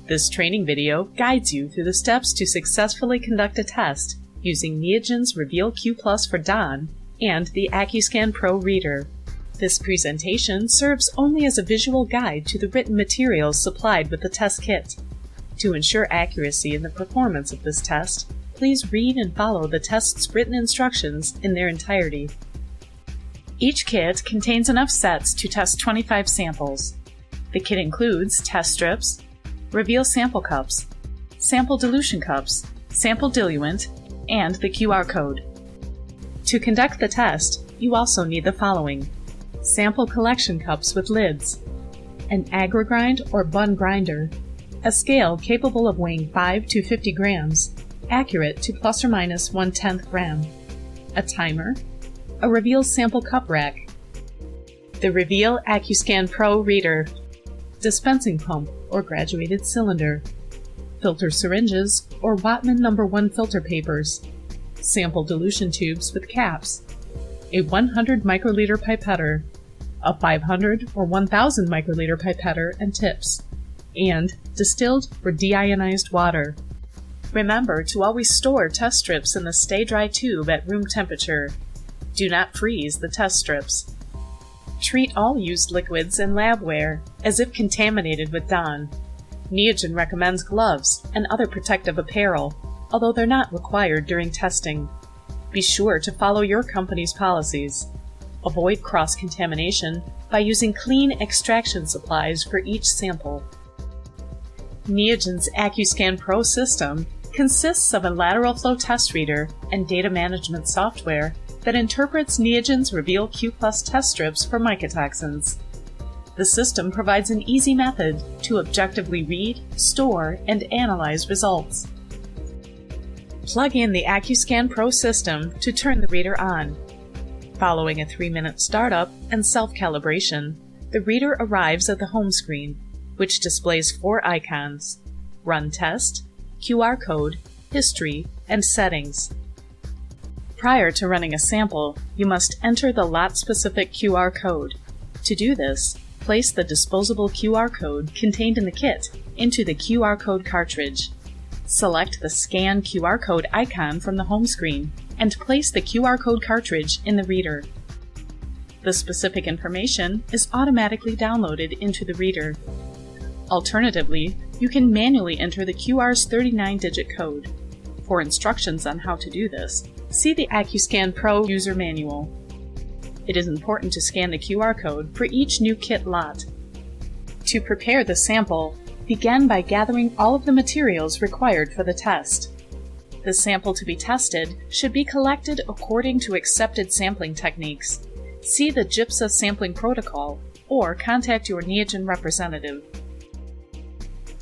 This training video guides you through the steps to successfully conduct a test using Neogen's Reveal Q+ for Don and the AccuScan Pro reader. This presentation serves only as a visual guide to the written materials supplied with the test kit. To ensure accuracy in the performance of this test, please read and follow the test's written instructions in their entirety. Each kit contains enough sets to test 25 samples. The kit includes test strips, Reveal sample cups, sample dilution cups, sample diluent, and the QR code. To conduct the test, you also need the following: sample collection cups with lids, an agri-grind or bun grinder, a scale capable of weighing 5 to 50 grams, accurate to plus or minus 1/10 gram, a timer, a Reveal sample cup rack, the Reveal AccuScan Pro reader, dispensing pump or graduated cylinder, filter syringes or Wattman No. 1 filter papers, sample dilution tubes with caps, a 100 microliter pipetter, a 500 or 1000 microliter pipetter and tips, and distilled or deionized water. Remember to always store test strips in the Stay Dry tube at room temperature. Do not freeze the test strips. Treat all used liquids and labware as if contaminated with Don. Neogen recommends gloves and other protective apparel, although they're not required during testing. Be sure to follow your company's policies. Avoid cross-contamination by using clean extraction supplies for each sample. Neogen's AccuScan Pro system consists of a lateral flow test reader and data management software that interprets Neogen's Reveal Q+ test strips for mycotoxins. The system provides an easy method to objectively read, store, and analyze results. Plug in the AccuScan Pro system to turn the reader on. Following a 3-minute startup and self-calibration, the reader arrives at the home screen, which displays 4 icons: Run Test, QR code, History, and Settings. Prior to running a sample, you must enter the lot-specific QR code. To do this, place the disposable QR code contained in the kit into the QR code cartridge. Select the Scan QR code icon from the home screen and place the QR code cartridge in the reader. The specific information is automatically downloaded into the reader. Alternatively, you can manually enter the QR's 39-digit code. For instructions on how to do this, see the AccuScan Pro user manual. It is important to scan the QR code for each new kit lot. To prepare the sample, begin by gathering all of the materials required for the test. The sample to be tested should be collected according to accepted sampling techniques. See the GIPSA sampling protocol or contact your Neogen representative.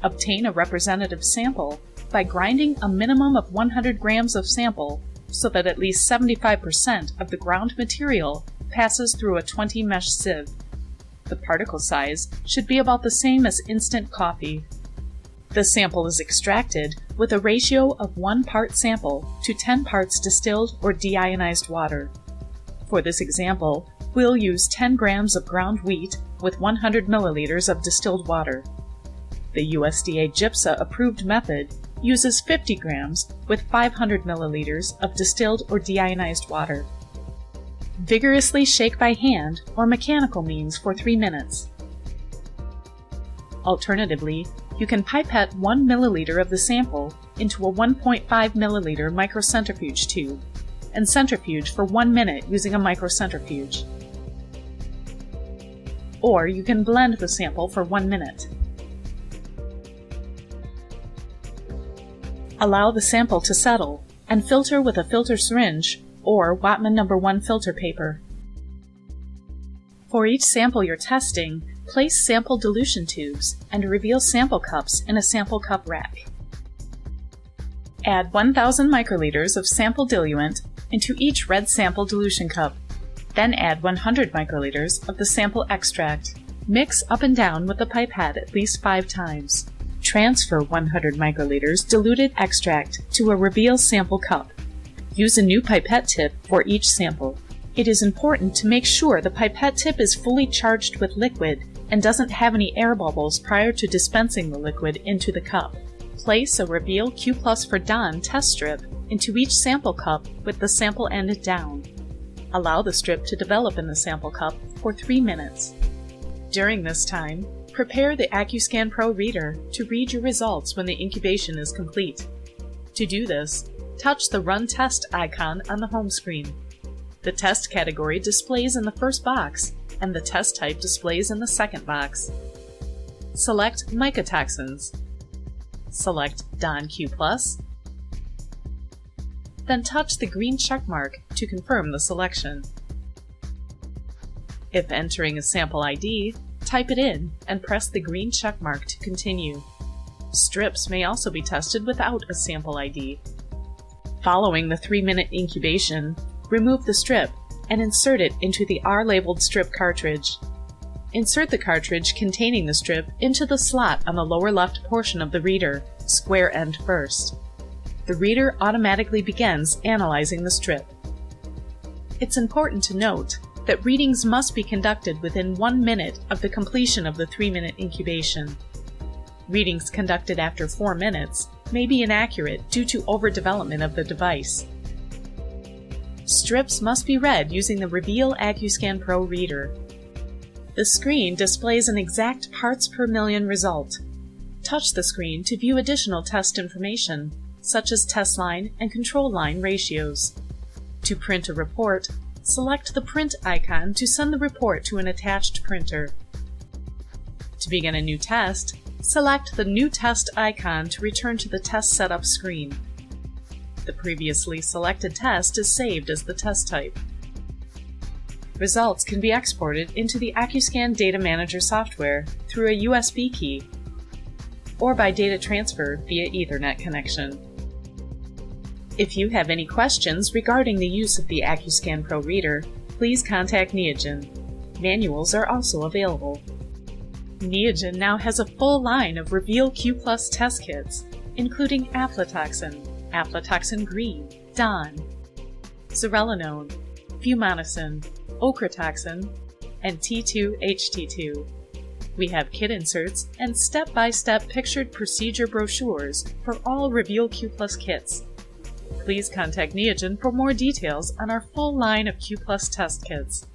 Obtain a representative sample by grinding a minimum of 100 grams of sample so that at least 75% of the ground material passes through a 20 mesh sieve. The particle size should be about the same as instant coffee. The sample is extracted with a ratio of 1 part sample to 10 parts distilled or deionized water. For this example, we'll use 10 grams of ground wheat with 100 milliliters of distilled water. The USDA GIPSA approved method uses 50 grams with 500 milliliters of distilled or deionized water. Vigorously shake by hand or mechanical means for 3 minutes. Alternatively, you can pipette 1 milliliter of the sample into a 1.5 milliliter microcentrifuge tube and centrifuge for 1 minute using a microcentrifuge. Or you can blend the sample for 1 minute. Allow the sample to settle and filter with a filter syringe or Wattman No. 1 filter paper. For each sample you're testing, place sample dilution tubes and Reveal sample cups in a sample cup rack. Add 1,000 microliters of sample diluent into each red sample dilution cup. Then add 100 microliters of the sample extract. Mix up and down with the pipette at least 5 times. Transfer 100 microliters diluted extract to a Reveal sample cup. Use a new pipette tip for each sample. It is important to make sure the pipette tip is fully charged with liquid and doesn't have any air bubbles prior to dispensing the liquid into the cup. Place a Reveal Q+ for Don test strip into each sample cup with the sample end down. Allow the strip to develop in the sample cup for 3 minutes. During this time, prepare the AccuScan Pro reader to read your results when the incubation is complete. To do this, touch the Run Test icon on the home screen. The test category displays in the first box, and the test type displays in the second box. Select mycotoxins. Select Don Q+, then touch the green check mark to confirm the selection. If entering a sample ID, type it in and press the green check mark to continue. Strips may also be tested without a sample ID. Following the 3-minute incubation, remove the strip and insert it into the R-labeled strip cartridge. Insert the cartridge containing the strip into the slot on the lower left portion of the reader, square end first. The reader automatically begins analyzing the strip. It's important to note that readings must be conducted within 1 minute of the completion of the 3-minute incubation. Readings conducted after 4 minutes may be inaccurate due to overdevelopment of the device. Strips must be read using the Reveal AccuScan Pro reader. The screen displays an exact parts per million result. Touch the screen to view additional test information, such as test line and control line ratios. To print a report, select the print icon to send the report to an attached printer. To begin a new test, select the New Test icon to return to the test setup screen. The previously selected test is saved as the test type. Results can be exported into the AccuScan Data Manager software through a USB key or by data transfer via Ethernet connection. If you have any questions regarding the use of the AccuScan Pro reader, please contact Neogen. Manuals are also available. Neogen now has a full line of Reveal Q+ test kits, including aflatoxin, aflatoxin green, Don, zearalenone, fumonisin, ochratoxin, and T2-HT2. We have kit inserts and step-by-step pictured procedure brochures for all Reveal Q+ kits. Please contact Neogen for more details on our full line of Q+ test kits.